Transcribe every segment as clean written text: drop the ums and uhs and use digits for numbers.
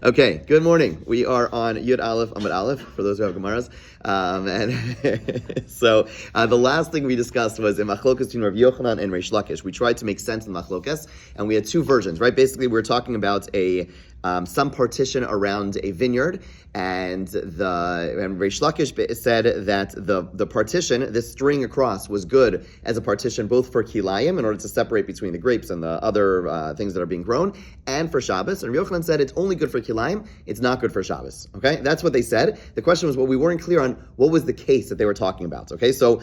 Okay, good morning. We are on Yud Aleph, Amud Aleph, for those who have Gemaras. So the last thing we discussed was in Machlokas between Rav Yochanan and Reish Lakish. We tried to make sense of Machlokas, and we had two versions, right? Basically, we were talking about some partition around a vineyard, and Reish Lakish said that the partition, this string across, was good as a partition both for kilayim, in order to separate between the grapes and the other things that are being grown, and for Shabbos. And Rav Yochanan said it's only good for kilayim, it's not good for Shabbos. Okay, that's what they said. The question was, we weren't clear on what was the case that they were talking about. Okay, so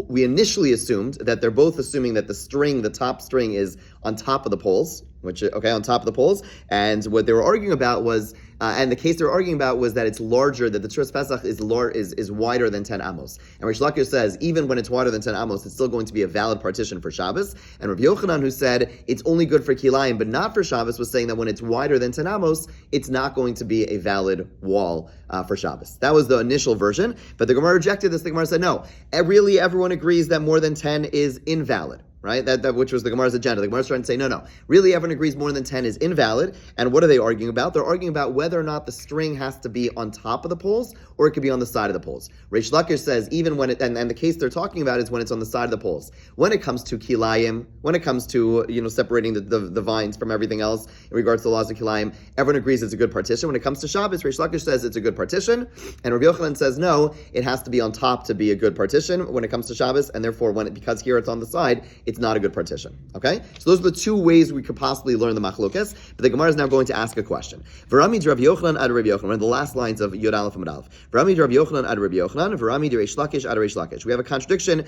we initially assumed that they're both assuming that the top string is on top of the poles, on top of the poles, and what they were arguing about was, and the case they were arguing about was that it's larger, that the Tzuras Pesach is wider than 10 amos. And Reish Lakish says, even when it's wider than 10 amos, it's still going to be a valid partition for Shabbos. And Rav Yochanan, who said it's only good for kilayim, but not for Shabbos, was saying that when it's wider than 10 amos, it's not going to be a valid wall for Shabbos. That was the initial version, but the Gemara rejected this. The Gemara said, no, really everyone agrees that more than 10 is invalid. Right? That which was the Gemara's agenda. The Gemara's trying to say, no. Really, everyone agrees more than 10 is invalid. And what are they arguing about? They're arguing about whether or not the string has to be on top of the poles or it could be on the side of the poles. Reish Lakish says, even when it, and the case they're talking about is when it's on the side of the poles. When it comes to kilayim, when it comes to, separating the vines from everything else in regards to the laws of kilayim, everyone agrees it's a good partition. When it comes to Shabbos, Reish Lakish says it's a good partition. And Rav Yochanan says, no, it has to be on top to be a good partition when it comes to Shabbos. And therefore, because here it's on the side, it's not a good partition. Okay? So those are the two ways we could possibly learn the machlokas, but the Gemara is now going to ask a question. V'rami Rav Yochanan ad Rav Yochanan, one of the last lines of Yud Aleph Amud Aleph. V'rami Rav Yochanan ad Rav Yochanan, v'rami Reish Lakish ad Reish Lakish. We have a contradiction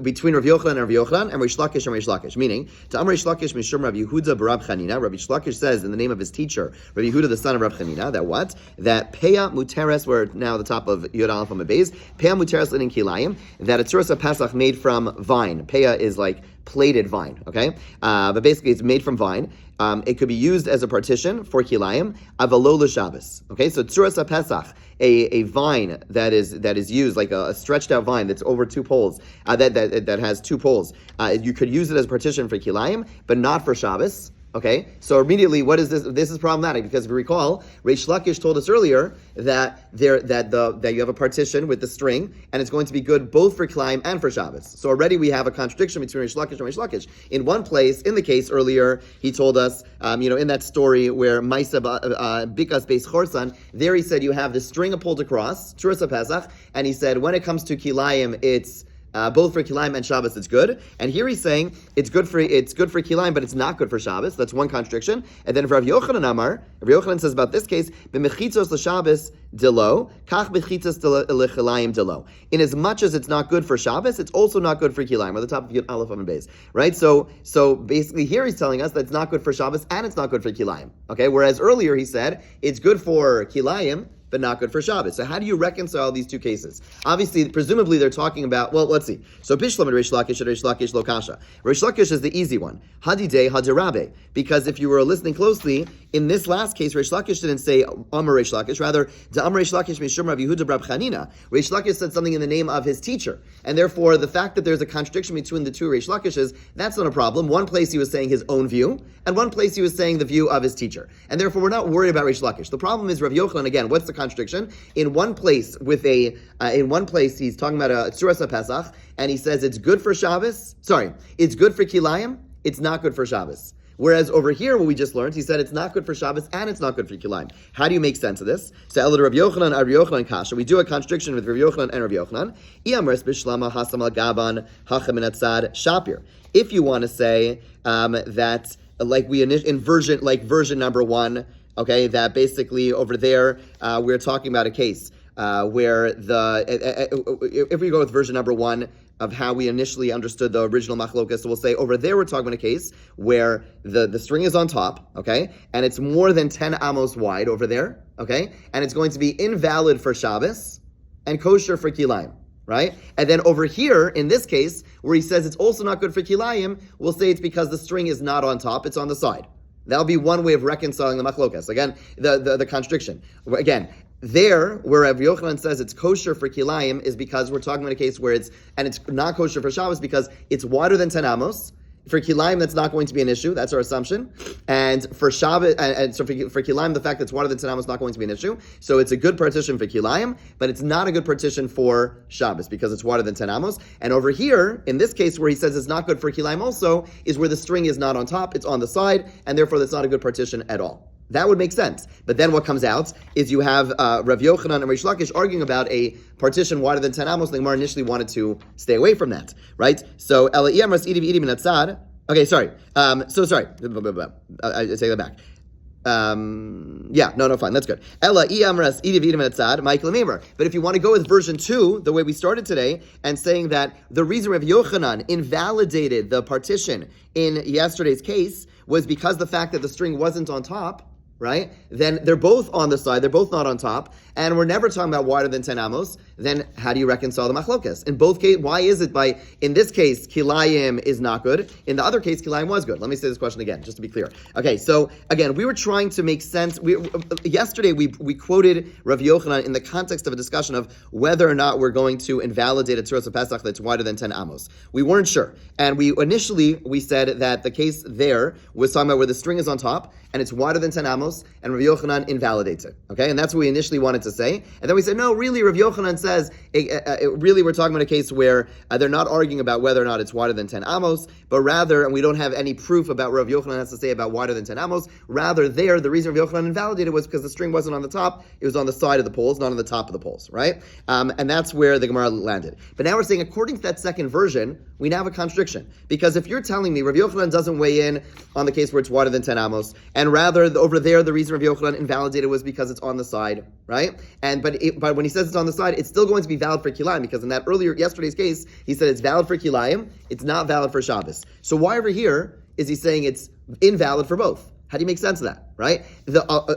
between Rav Yochanan and Rav Yochanan and Reish Lakish and Reish Lakish, meaning, to Am Reish Lakish mishum Rav Yehuda b'Rav Chanina, Rav Reish Lakish says in the name of his teacher, Rav Yehuda the son of Rav Chanina, that what? That Peya Muteres, we're now at the top of Yud Aleph Amud Beis, Peya Muteres linin kilayim, that a Tzuras Pesach made from vine. Peya is like plated vine, okay? But basically it's made from vine. It could be used as a partition for kilayim, avalo l'Shabbos. Okay, so Tzuras Pesach, a vine that is used, like a stretched out vine that's over two poles, that has two poles. You could use it as a partition for kilayim, but not for Shabbos. Okay, so immediately, what is this? This is problematic because if you recall, Reish Lakish told us earlier that you have a partition with the string, and it's going to be good both for Kilayim and for Shabbos. So already we have a contradiction between Reish Lakish and Reish Lakish. In one place, in the case earlier, he told us, in that story where Maisa Bikas Beis Chorsan, there he said you have the string pulled across, Tzuras Pesach, and he said when it comes to Kilayim, it's both for Kilayim and Shabbos, it's good. And here he's saying it's good for Kilayim, but it's not good for Shabbos. That's one contradiction. And then for Rav Yochanan Amar, Rav Yochanan says about this case, b'mechitzos l'Shabbos delo, kach b'chitzos l'Chilayim delo. In as much as it's not good for Shabbos, it's also not good for Kilayim. We're at the top of Yud Aleph Amud Beis, right? So basically here he's telling us that it's not good for Shabbos and it's not good for Kilayim. Okay, whereas earlier he said it's good for Kilayim, but not good for Shabbos. So how do you reconcile these two cases? Obviously, presumably they're talking about, well, let's see. So Bishlam and Reish Lakish and Reish Lakish lo kasha. Reish Lakish is the easy one. Hadidei hadirabe. Because if you were listening closely, in this last case, Reish Lakish didn't say Amar Reish Lakish, rather, Da Amar Reish Lakish mishum Rav Yehuda b'Rav Chanina. Reish Lakish said something in the name of his teacher. And therefore, the fact that there's a contradiction between the two Reish Lakishes, that's not a problem. One place he was saying his own view, and one place he was saying the view of his teacher. And therefore, we're not worried about Reish Lakish. The problem is Rav Yochanan, again, what's the contradiction? In one place he's talking about a Tzuras Pesach, and he says it's good for Shabbos. Sorry, it's good for Kilayim. It's not good for Shabbos. Whereas over here, what we just learned, he said it's not good for Shabbos and it's not good for Kilayim. How do you make sense of this? So Elad Rav Yochanan, Rav Yochanan Kasha. We do a contradiction with Rav Yochanan and Rav Yochanan. Iyamres bishlama hasam al gaban hachem minatzad shapir. If you want to say that, like version number one. Okay, that basically over there we're talking about a case where if we go with version number one of how we initially understood the original machlokas, so we'll say over there we're talking about a case where the string is on top, okay, and it's more than 10 amos wide over there, okay, and it's going to be invalid for Shabbos and kosher for Kilayim. Right? And then over here, in this case, where he says it's also not good for Kilayim, we'll say it's because the string is not on top, it's on the side. That'll be one way of reconciling the machlokas. Again, the contradiction. Again, there, where Rav Yochanan says it's kosher for kilayim, is because we're talking about a case where it's not kosher for Shabbos because it's wider than 10 amos, For kilayim, that's not going to be an issue. That's our assumption. And for Shabbos, and so for kilayim, the fact that it's water than 10 amos is not going to be an issue. So it's a good partition for kilayim, but it's not a good partition for Shabbos because it's water than 10 amos. And over here, in this case where he says it's not good for kilayim also, is where the string is not on top, it's on the side, and therefore that's not a good partition at all. That would make sense. But then what comes out is you have Rav Yochanan and Reish Lakish arguing about a partition wider than 10 amos. The Gemara initially wanted to stay away from that, right? So, okay, sorry. Sorry. I take that back. Fine, that's good. But if you want to go with version 2, the way we started today, and saying that the reason Rav Yochanan invalidated the partition in yesterday's case was because the fact that the string wasn't on top, right? Then they're both on the side, they're both not on top, and we're never talking about wider than 10 amos, then how do you reconcile the machlokas? In both cases, why is it in this case, kilayim is not good, in the other case, kilayim was good? Let me say this question again, just to be clear. Okay, so again, we were trying to make sense, yesterday we quoted Rav Yochanan in the context of a discussion of whether or not we're going to invalidate a tzuras of Pesach that's wider than 10 amos. We weren't sure, and we said that the case there was talking about where the string is on top, and it's wider than 10 amos, and Rav Yochanan invalidates it. Okay, and that's what we initially wanted to say. And then we said, no, really, Rav Yochanan says, really we're talking about a case where they're not arguing about whether or not it's wider than 10 amos, but rather, and we don't have any proof about what Rav Yochanan has to say about wider than 10 amos, rather there, the reason Rav Yochanan invalidated was because the string wasn't on the top, it was on the side of the poles, not on the top of the poles, right? And that's where the Gemara landed. But now we're saying, according to that second version, we now have a contradiction. Because if you're telling me Rav Yochanan doesn't weigh in on the case where it's wider than 10 amos, and rather over there the reason Rav Yochanan invalidated was because it's on the side, right? But when he says it's on the side, it's still going to be valid for kilayim, because in that yesterday's case, he said it's valid for kilayim, it's not valid for Shabbos. So why over here is he saying it's invalid for both? How do you make sense of that, right?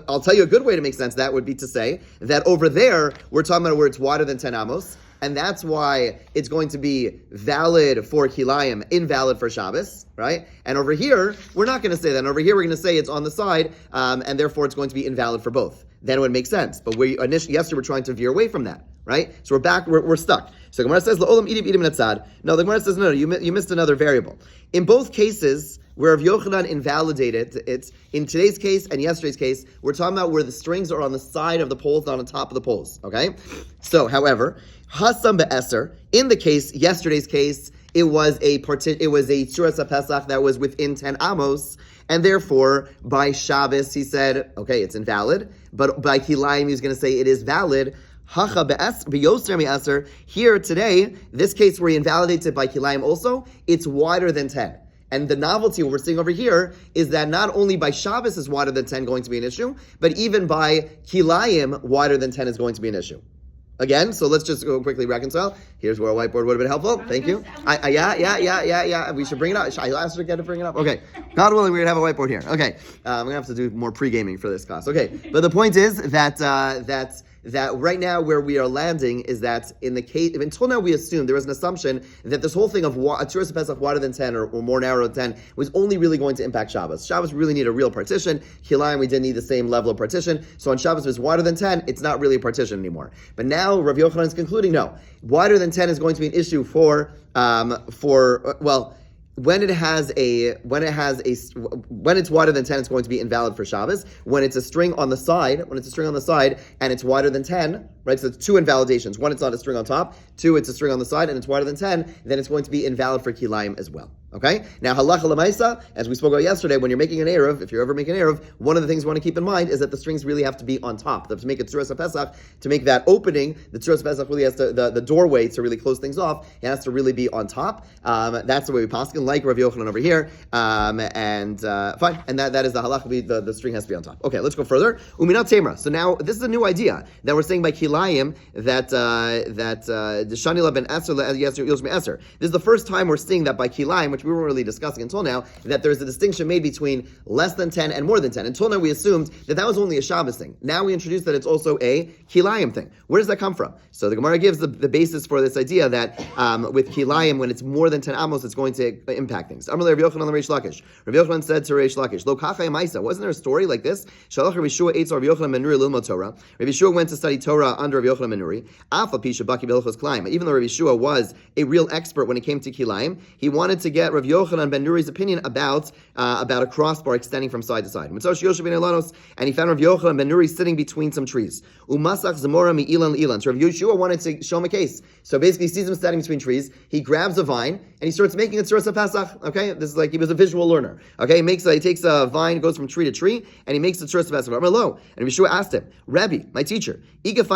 I'll tell you a good way to make sense of that would be to say that over there, we're talking about where it's wider than 10 amos, and that's why it's going to be valid for kilayim, invalid for Shabbos, right? And over here, we're not going to say that. And over here, we're going to say it's on the side, and therefore it's going to be invalid for both. Then it would make sense. But yesterday we're trying to veer away from that, right? So we're stuck. So the Gemara says, L'olam idim netzad. No, the Gemara says, no, you missed another variable. In both cases, where Rav Yochanan invalidated, it's in today's case and yesterday's case, we're talking about where the strings are on the side of the poles, not on top of the poles, okay? So, however, Hasam be'eser, in the case, yesterday's case, it was a tzuras Pesach that was within 10 amos, and therefore, by Shabbos, he said, okay, it's invalid, but by Kilayim, he's going to say it is valid. Here today, this case where he invalidates it by Kilayim also, it's wider than 10. And the novelty, what we're seeing over here, is that not only by Shabbos is wider than 10 going to be an issue, but even by Kilayim, wider than 10 is going to be an issue. Again, so let's just go quickly reconcile. Here's where a whiteboard would have been helpful. Thank you. Yeah. We should bring it up. I asked her again to bring it up. Okay. God willing, we're going to have a whiteboard here. Okay. I'm going to have to do more pre-gaming for this class. Okay. But the point is that right now where we are landing is that in the case, until now we assumed, there was an assumption that this whole thing of a tzuras Pesach wider than 10 or more narrow than 10 was only really going to impact Shabbos. Shabbos really need a real partition. Kilayim, we didn't need the same level of partition. So on Shabbos, if it's wider than 10, it's not really a partition anymore. But now Rav Yochanan is concluding, no, wider than 10 is going to be an issue when it's wider than 10, it's going to be invalid for Shabbos. When it's a string on the side, and it's wider than 10, right? So it's two invalidations. One, it's not a string on top. Two, it's a string on the side, and it's wider than 10. Then it's going to be invalid for kilayim as well. Okay? Now, halacha l'maisa, as we spoke about yesterday, when you're making an eruv, if you're ever making an eruv, one of the things you want to keep in mind is that the strings really have to be on top. To make a tzuras Pesach, to make that opening, the tzuras Pesach really has to, the doorway to really close things off, it has to really be on top. That's the way we paskin, like Rav Yochanan over here. Fine. And that is the halacha, the string has to be on top. Okay, let's go further. Uminat temra. So now, this is a new idea that we're saying by kilayim that Shani ben Eser Yoshmi Eser. This is the first time we're seeing that by kilayim, which we weren't really discussing until now, that there's a distinction made between less than 10 and more than 10. Until now we assumed that was only a Shabbos thing. Now we introduced that it's also a kilayim thing. Where does that come from? So the Gemara gives the basis for this idea that with kilayim, when it's more than 10 amos, it's going to impact things. Rav Yochanan said to Reish Lakish, Lo kachai maisa. Wasn't there a story like this? Shalach Rav Yeshua eitz Rav Yochanan Menuri lilmod Torah. Rav Yeshua went to study Torah under Rav Yochanan Menuri. Afa pisha baki b'ilchos kilayim. Even though Rav Yeshua was a real expert when it came to kilayim, he wanted to get Rav Yochanan ben Nuri's opinion about a crossbar extending from side to side. And he found Rav Yochanan ben Nuri sitting between some trees. Umasach Zamora mi ilan ilan. So Rav Yeshua wanted to show him a case. So basically, he sees him standing between trees. He grabs a vine and he starts making a tzuras Pesach. Okay, this is like he was a visual learner. Okay, he takes a vine, goes from tree to tree, and he makes the tzuras Pesach. And Yeshua asked him, Rabbi, my teacher, if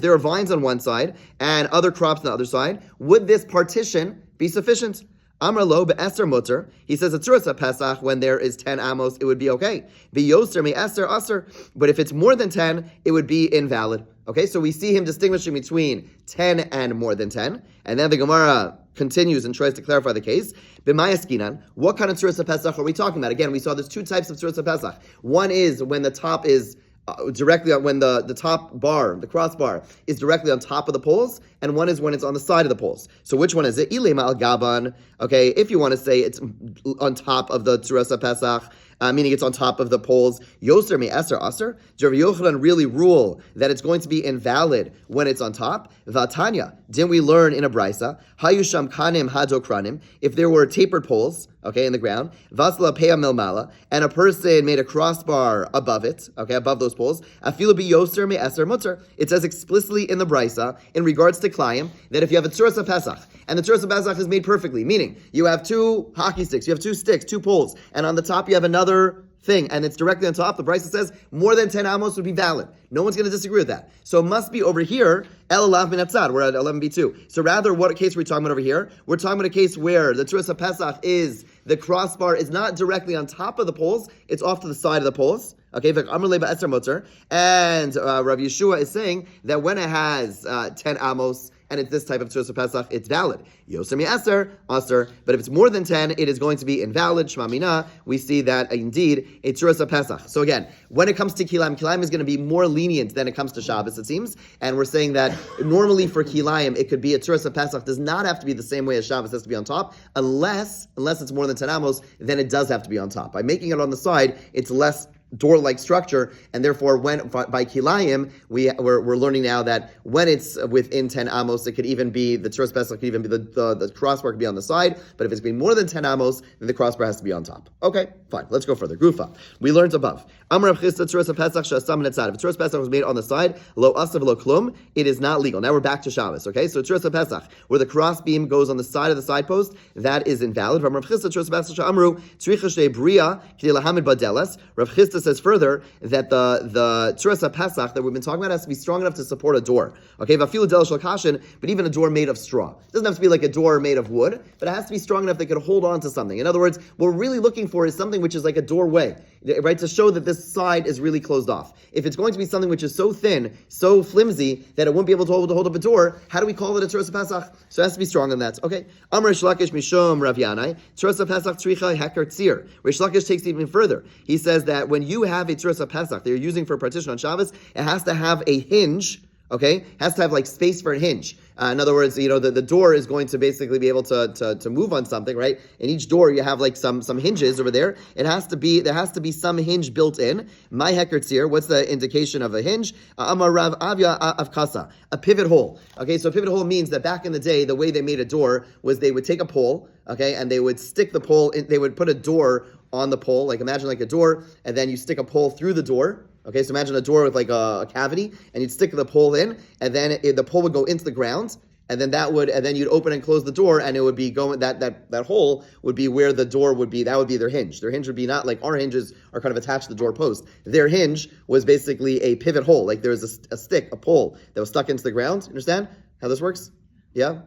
there are vines on one side and other crops on the other side, would this partition be sufficient? Amar lo be'eser mutter. He says a tzuras Pesach when there is 10 amos, it would be okay. Be'yoser me'eser aser. But if it's more than 10, it would be invalid. Okay, so we see him distinguishing between 10 and more than 10. And then the Gemara continues and tries to clarify the case. B'mayaskinan, what kind of tzuras Pesach are we talking about? Again, we saw there's two types of tzuras Pesach. One is when the top is directly on, when the top bar, the crossbar, is directly on top of the poles, and one is when it's on the side of the poles. So which one is it? Ilema al gaban. Okay, if you want to say it's on top of the tzuras Pesach, meaning it's on top of the poles. Yoser me eser aser. Does Rav Yochanan really rule that it's going to be invalid when it's on top? Vatanya, didn't we learn in a brisa? Hayusham kanim hadokranim. If there were tapered poles, okay, in the ground, vasla peya milmala, and a person made a crossbar above it, okay, above those poles. Afilu bi yoser me eser mutter. It says explicitly in the brisa in regards to klayim that if you have a tzuras Pesach and the tzuras Pesach is made perfectly, meaning you have two hockey sticks, you have two sticks, two poles, and on the top you have another thing, and it's directly on top, the Brisa says more than 10 amos would be valid. No one's going to disagree with that. So it must be over here, El Alav Min Atzad, we're at 11b2. So rather, what case are we talking about over here? We're talking about a case where the tzuras Pesach is, the crossbar is not directly on top of the poles, it's off to the side of the poles. Okay, and Rav Yeshua is saying that when it has 10 amos, and it's this type of tzuras Pesach, it's valid. Yoser mi eser, aser. But if it's more than 10, it is going to be invalid. Shema mina, we see that indeed it's tzuras Pesach. So again, when it comes to kilayim is going to be more lenient than it comes to Shabbos, it seems. And we're saying that normally for kilayim, it could be a tzuras Pesach does not have to be the same way as Shabbos, it has to be on top, unless it's more than 10 amos, then it does have to be on top. By making it on the side, it's less door-like structure, and therefore when by kilayim, we're learning now that when it's within 10 amos, it could even be, the tzuras Pesach could even be, the crossbar could be on the side, but if it's been more than 10 amos, then the crossbar has to be on top. Okay, fine, let's go further. Gufa. We learned above. Amar Rav Chisda tzuras Pesach she'asam netzad. If tzuras Pesach was made on the side, lo asav lo klum, it is not legal. Now we're back to Shabbos, okay? So tzuras Pesach, where the cross beam goes on the side of the side post, that is invalid. Rav Chisda tzuras Pesach she'amru, tzricha shtei bria, k'dei lahamid badelas. Rav Chisda says further that the tzuras Pesach that we've been talking about has to be strong enough to support a door. Okay, vafilu del shel kashin, but even a door made of straw. It doesn't have to be like a door made of wood, but it has to be strong enough that it could hold on to something. In other words, what we're really looking for is something which is like a doorway, right, to show that this side is really closed off. If it's going to be something which is so thin, so flimsy, that it won't be able to hold up a door, how do we call it a tzuras Pesach? So it has to be strong on that. Okay, Amar Rish Lakish Mishom Rav Yanai, tzuras Pesach tzricha heker tzir. Rish Lakish takes it even further. He says that when you have a tzuras Pesach that you're using for a partition on Shabbos, it has to have a hinge. Okay, has to have like space for a hinge. In other words, the door is going to basically be able to move on something, right? In each door, you have like some hinges over there. There has to be some hinge built in. My heker tzir, what's the indication of a hinge? Amar Rav Avya Avkasa, a pivot hole. Okay, so a pivot hole means that back in the day, the way they made a door was they would take a pole, okay, and they would stick the pole in, they would put a door on the pole, like imagine like a door, and then you stick a pole through the door. Okay, so imagine a door with like a cavity, and you'd stick the pole in, and then the pole would go into the ground, and then you'd open and close the door, and it would be going, that hole would be where the door would be. That would be their hinge. Their hinge would be not like our hinges are kind of attached to the door post. Their hinge was basically a pivot hole, like there was a stick, a pole that was stuck into the ground. Understand how this works? Yeah.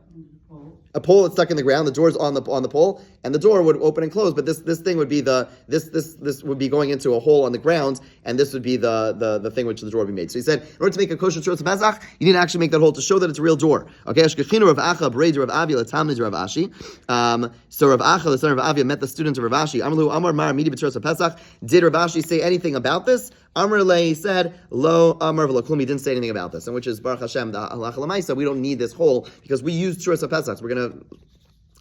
A pole that's stuck in the ground. The door's on the pole, and the door would open and close. But this thing would be this would be going into a hole on the ground, and this would be the thing which the door would be made. So he said, in order to make a kosher tzuras Pesach, you need to actually make that hole to show that it's a real door. Okay, Ashkechinu Rav Acha Brei Rav Avia Latamid Rav Ashi. So Rav Acha, the son of Rav Avia, met the student of Rav Ashi. Amalu Amar Mar Midi b'tzuras Pesach. Did Rav Ashi say anything about this? Amar Le said, Lo Amar V'Lo Klum. He didn't say anything about this, and which is Baruch Hashem, the halacha l'maisa. We don't need this hole because we use tzuras Pesach. We're going to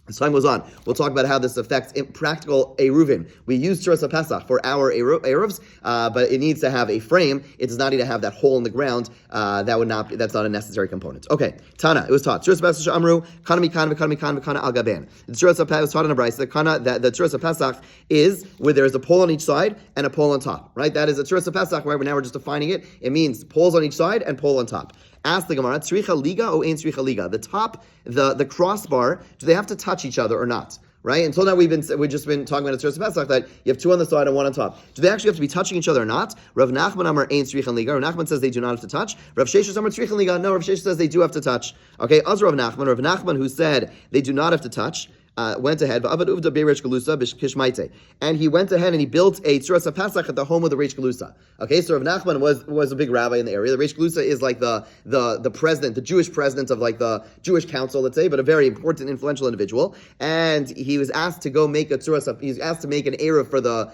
As time goes on, we'll talk about how this affects practical Eruvin. We use Tzuras HaPesach for our Eruvs, but it needs to have a frame. It does not need to have that hole in the ground. That's not a necessary component. Okay, Tana, it was taught. Tzuras HaPesach Amru, Kana Mikana, Kana Mikana, Kana Al Gaben. The Tzuras HaPesach was taught in a Bryce. The Tzuras HaPesach is where there is a pole on each side and a pole on top, right? That is a Tzuras HaPesach, right? Now we're just defining it. It means poles on each side and pole on top. Ask the Gemara, Tzricha Liga or Ein Tzricha Liga? The top, the crossbar, do they have to touch each other or not? Right? Until now we've just been talking about a Tzuras HaPesach that you have two on the side and one on top. Do they actually have to be touching each other or not? Rav Nachman Amar Ein Tzricha Liga. Rav Nachman says they do not have to touch. Rav Sheshes Amar Tzricha Liga. No, Rav Sheshes says they do have to touch. Okay, Rav Nachman who said they do not have to touch. Went ahead, and he went ahead and he built a Tzuras HaPesach at the home of the Reish Galusa. Okay, so Rav Nachman was a big rabbi in the area. The Reish Galusa is like the president, the Jewish president of like the Jewish council, let's say, but a very important, influential individual. And he was asked to go make a Tzuras. He was asked to make an eruv for the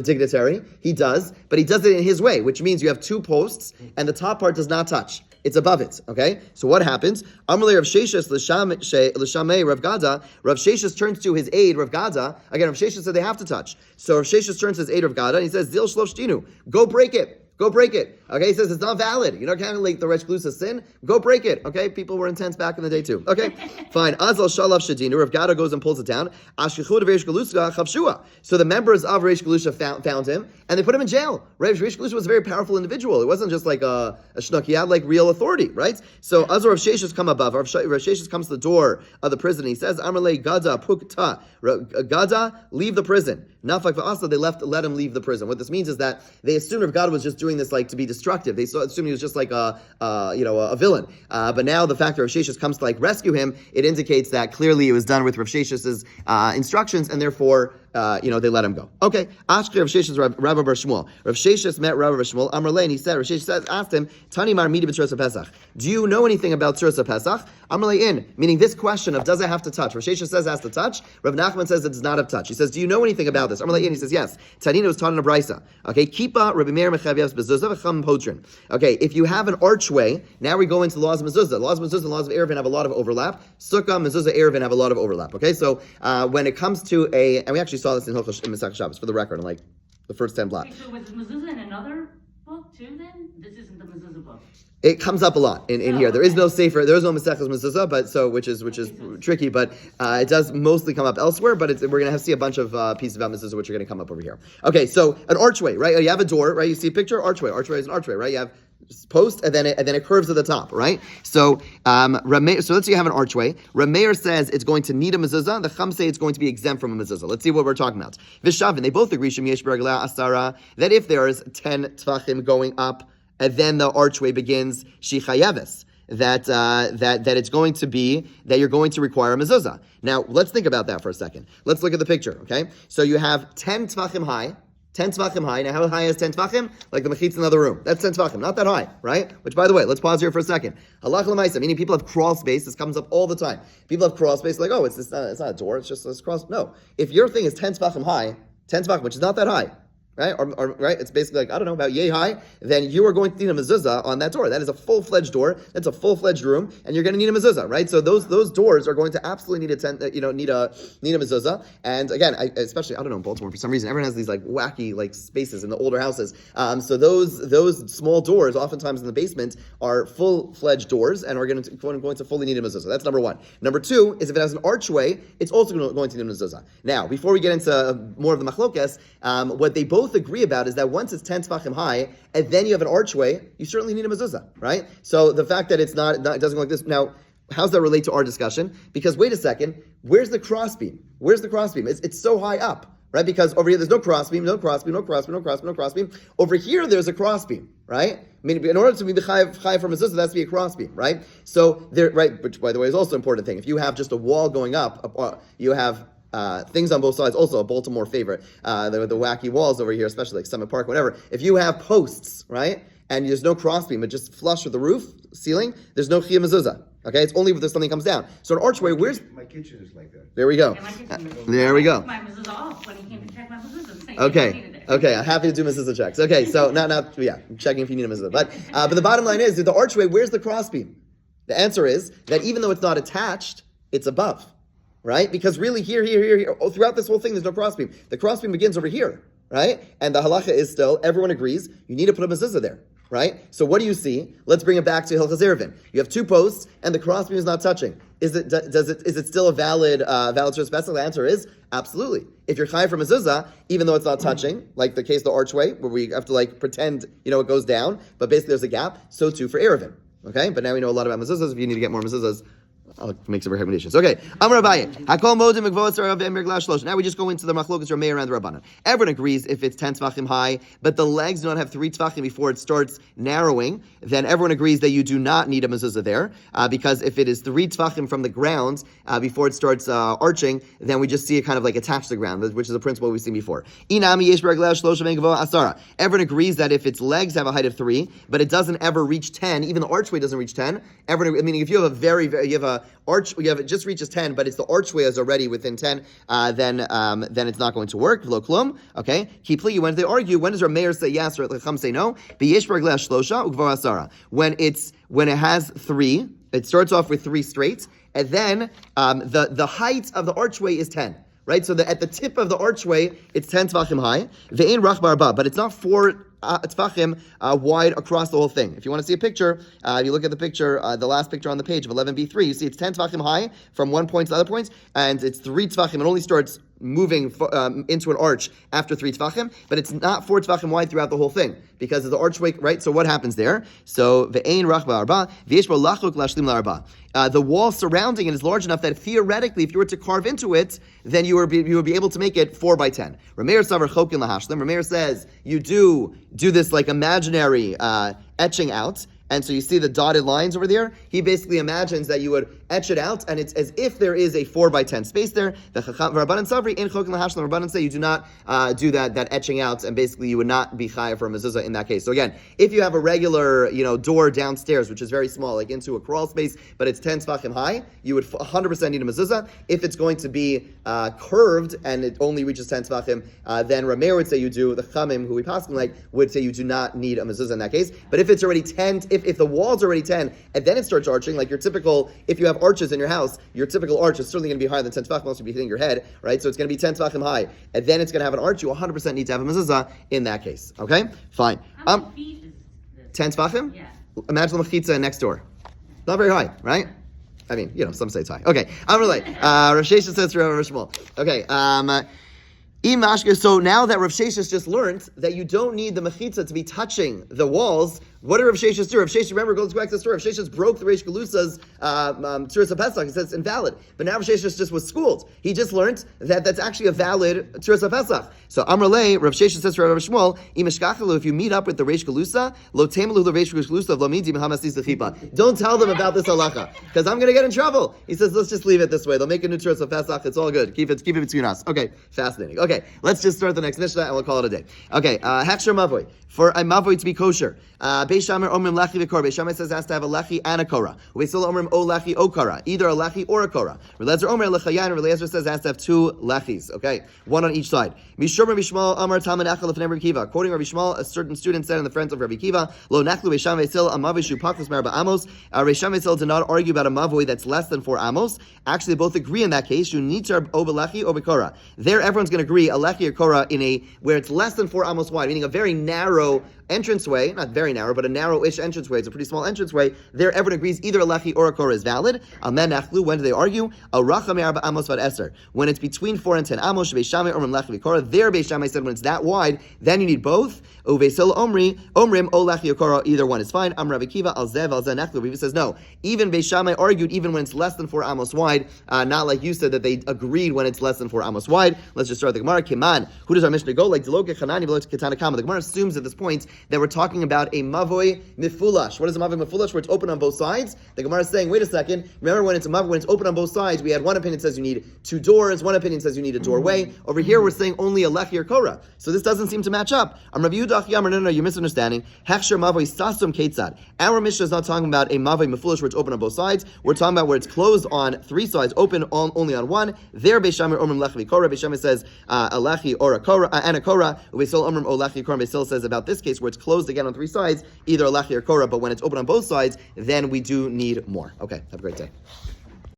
dignitary. He does, but he does it in his way, which means you have two posts and the top part does not touch. It's above it, okay? So what happens? Amalei Rav Sheshes l'shamei Rav Gada. Rav Sheshes turns to his aide, Rav Gada. Again, Rav Sheshes said they have to touch. So Rav Sheshes turns to his aide, Rav Gada, and he says, Zil shlosh tinu, go break it. Go break it. Okay, he says it's not valid. You're not counting like the Reish Galusa sin. Go break it. Okay, people were intense back in the day too. Okay, fine. Azal shalav shadinu. Rav Gada goes and pulls it down. Ashkichud Reish Galusa chavshua. So the members of Reish Galusa found him and they put him in jail. Reish Galusa was a very powerful individual. It wasn't just like a schnook. He had like real authority, right? So Azal Rav Sheshes come above. Rav Sheshes comes to the door of the prison. He says, Amalei Gada pukta. Gada, leave the prison. Nafak v'asa, they let him leave the prison. What this means is that they assumed Rav Gada was just doing this like to be destructive. They assumed he was just like a villain. But now the fact that Rav Sheshes comes to like rescue him, it indicates that clearly it was done with Rav Sheshes's instructions, and therefore they let him go. Okay. Ashke Rav Sheshes Rabbi Bar Shmuel. Rav Sheshes met Rabbi Bar Shmuel. Amar Lei, and he said, Rav Sheshes asked him, Tani Mar Midi b'Tzuras HaPesach. Do you know anything about Tzuras HaPesach? Amar Lei in, meaning this question of does it have to touch? Rav Sheshes says it has to touch. Rav Nachman says it does not have touch. He says, do you know anything about this? Amar Lei in, he says yes. Tanina was taught in a brisa. Okay. Kipa Rabbi Meir Mechavias Bezuzah v'Cham Potrin. Okay. If you have an archway, now we go into the laws of mezuzah. Laws of mezuzah and laws of Eruvin have a lot of overlap. Sukkah, mezuzah, Eruvin have a lot of overlap. Okay. So when it comes to and we actually saw this in Masech Shabbos, for the record, in like the first 10 blocks. So was mezuzah in another book too then? This isn't the mezuzah book. It comes up a lot in here. Okay. There is no sefer, there is no Masechus Mezuzah, but which is tricky, but it does mostly come up elsewhere. But we're going to see a bunch of pieces about Mezuzah which are going to come up over here. Okay, so an archway, right? You have a door, right? You see a picture, archway. Archway is an archway, right? You have post and then it curves at the top, right? So so let's say you have an archway. Rameir says it's going to need a mezuzah. The Chum say it's going to be exempt from a mezuzah. Let's see what we're talking about. Vishavin, they both agree asara that if there is 10 tvachim going up and then the archway begins shichayeves. That it's going to be that you're going to require a mezuzah. Now let's think about that for a second. Let's look at the picture. Okay, so you have 10 tvachim high. 10 tvachim high. Now, how high is 10 tvachim? Like the mechitza in the other room. That's 10 tvachim. Not that high, right? Which, by the way, let's pause here for a second. Halach l'maisa, meaning people have crawl space. This comes up all the time. People have crawl space like, oh, it's not a door. It's just this cross. No. If your thing is 10 tvachim high, 10 tvachim, which is not that high, right? Or right? It's basically like, I don't know, about yay high, then you are going to need a mezuzah on that door. That is a full-fledged door. That's a full-fledged room, and you're going to need a mezuzah, right? So those doors are going to absolutely need a mezuzah. And again, especially, I don't know, in Baltimore, for some reason, everyone has these like wacky like spaces in the older houses. So those small doors, oftentimes in the basement, are full-fledged doors and are going to fully need a mezuzah. That's number one. Number two is if it has an archway, it's also going to need a mezuzah. Now, before we get into more of the machlokes, what they both agree about is that once it's 10 tvachim high, and then you have an archway, you certainly need a mezuzah, right? So the fact that it doesn't go like this. Now, how does that relate to our discussion? Because wait a second, where's the crossbeam? It's so high up, right? Because over here there's no crossbeam. Over here there's a crossbeam, right? I mean, in order to be the chayav from mezuzah, there has to be a crossbeam, right? So there, right? Which, by the way, is also an important thing. If you have just a wall going up, you have things on both sides, also a Baltimore favorite, the wacky walls over here, especially like Summit Park, whatever. If you have posts, right, and there's no crossbeam, but just flush with the roof, ceiling, there's no chiyuv mezuzah. Okay, it's only if there's something comes down. So an archway, My kitchen is like that. There we go. There we go. My mezuzah off when he came to check my mezuzah. Okay, I'm happy to do mezuzah checks. Okay, so now, I'm checking if you need a mezuzah. But the bottom line is, the archway, where's the crossbeam? The answer is that even though it's not attached, it's above. right? Because really here, throughout this whole thing, there's no crossbeam. The crossbeam begins over here, right? And the halacha is still, everyone agrees, you need to put a mezuzah there, right? So what do you see? Let's bring it back to Hilchas Eruvin. You have two posts, and the crossbeam is not touching. Is it still a valid Tzuras Pesach? The answer is absolutely. If you're chayav for mezuzah, even though it's not touching, like the case of the archway, where we have to pretend, it goes down, but basically there's a gap, so too for Eruvin. Okay? But now we know a lot about mezuzahs. If you need to get more mezuzahs, I'll make some recommendations. Okay, Amar Abaye. Hakol modim megvos Rav Emir Glash Shlosh. Now we just go into the machlokas Ramei around the Rabbanan. Everyone agrees if it's 10 tefachim high, but the legs do not have 3 tefachim before it starts narrowing, then everyone agrees that you do not need a mezuzah there, because if it is 3 tefachim from the ground before it starts arching, then we just see it kind of attached to the ground, which is a principle we've seen before. Inami yesh Glash Shlosh megvos asara. Everyone agrees that if its legs have a height of 3, but it doesn't ever reach 10, even the archway doesn't reach 10. Meaning if you have it just reaches 10, but it's the archway is already within 10, then it's not going to work. V'lo klum. Okay. Kipli. When they argue, when does Rameir say yes or Chacham say no? B'yesh b'reglei shlosha ugvar asara. When it has 3, it starts off with 3 straight, and then the height of the archway is 10. Right, so at the tip of the archway, it's 10 tefachim high. Ve'ein rach barba, but it's not 4 tefachim wide across the whole thing. If you want to see a picture, if you look at the picture, the last picture on the page of 11b3, you see it's 10 tefachim high from one point to the other point, and it's 3 tefachim. It only starts moving into an arch after 3 tefachim, but it's not 4 tefachim wide throughout the whole thing because of the archway, right? So what happens there? So ve'ein rach barba, v'yesh bo lachuk lashlim la'arba. The wall surrounding it is large enough that theoretically, if you were to carve into it, then you would be able to make it 4 by 10. Rameir savar chokin lahashlim. Rameir says you do this imaginary etching out. And so you see the dotted lines over there. He basically imagines that you would etch it out, and it's as if there is a 4 by 10 space there. The Rabbanan Savri in Chokin Lahashlam Rabbanan say you do not do that etching out, and basically you would not be chayav for a mezuzah in that case. So again, if you have a regular door downstairs, which is very small, like into a crawl space, but it's 10 tefachim high, you would 100% need a mezuzah. If it's going to be curved and it only reaches 10 tefachim, then Rameir would say you do. The Chamim, who we possibly would say you do not need a mezuzah in that case. But if it's already 10, if the wall's already 10 and then it starts arching, like your typical, if you have arches in your house, your typical arch is certainly going to be higher than 10 tefachim, unless you'll be hitting your head, right? So it's going to be 10 tefachim high, and then it's going to have an arch. You 100% need to have a mezuzah in that case. Okay, fine. How many feet is this? 10 tefachim? Yeah. Imagine the mechitza next door. Not very high, right? I mean, some say it's high. Okay, I'm relate. Rav Sheshes says to Rav Shmuel. Okay, so now that Rav Sheshes just learned that you don't need the mechitza to be touching the walls, what did Rav Sheshes do? Rav Sheshes, remember, let's go back to the story. Rav Sheshes broke the Reish Galusa's Tzuras HaPesach. He says it's invalid. But now Rav Sheshes just was schooled. He just learned that that's actually a valid Tzuras HaPesach. So Amrlei, Rav Sheshes says to Rav Shmuel, if you meet up with the Reish Galusa, lo temelu the Reish Galusa lo midi mehamas zichipa. Don't tell them about this halacha, because I'm going to get in trouble. He says, let's just leave it this way. They'll make a new Tzuras HaPesach. It's all good. Keep it between us. Okay, fascinating. Okay, let's just start the next Mishnah and we'll call it a day. Okay, Hechsher Mavoi. For a Mavoi to be kosher, Beis Shammai omrim lechi v'kora. Beis Shammai says it has to have a lechi and a kora. Beis Hillel omrim o lechi o kora. Either a lechi or a kora. Relezer omer lechayan. Relezer says it has to have 2 lechis. Okay, 1 on each side. Mishur Rabbi Shmuel amar talmid echad lefnei Rabbi Kiva. Quoting Rabbi Shmuel, a certain student said in the front of Rabbi Kiva, Lo nachlu Beis Shammai sil amavoi shu paktus merba amos. Beis Shammai sil did not argue about a mavoi that's less than 4 amos. Actually, they both agree in that case. You need to o belechi o bekora. There, everyone's going to agree a lechi or kora where it's less than 4 amos wide, meaning a very narrow entranceway, not very narrow, but a narrow-ish entranceway. It's a pretty small entranceway. There, everyone agrees either a lechi or a kora is valid. Amen nachlu. When do they argue? A racha me'arba amos vad eser. When it's between 4 and 10 amos, Beis Shammai omrim lechi v'kora. There, Beis Shammai said when it's that wide, then you need both. Uveis Hillel omrim o lechi or kora. Either one is fine. Am Rabbi Kiva al zev nachlu. Rabbi says no. Even Beis Shammai argued even when it's less than 4 amos wide. Not like you said that they agreed when it's less than 4 amos wide. Let's just start the Gemara. Kiman. Who does our Mishnah go? Like Deloke Chanani Veloke Ketana Kama. The Gemara assumes at this point that we're talking about a mavoi mifulash. What is a mavoi mifulash? Where it's open on both sides. The Gemara is saying, wait a second. Remember when it's a mavoi, when it's open on both sides, we had one opinion says you need 2 doors, one opinion says you need a doorway. Over here, we're saying only a lechi or kora. So this doesn't seem to match up. Rav Yehuda Achiyamar, no, you're misunderstanding. Hechsher mavoi sasum ketzad. Our Mishnah is not talking about a mavoi mifulash where it's open on both sides. We're talking about where it's closed on 3 sides, open only on one. There, Beis Shammai omrim lechi v'kora. Beis Shammai says a lechi or a kora and a kora. Beis Hillel omrim o lechi kora. Beis Hillel says about this case where it's closed again on 3 sides, either a lechi or kora. But when it's open on both sides, then we do need more. Okay, have a great day.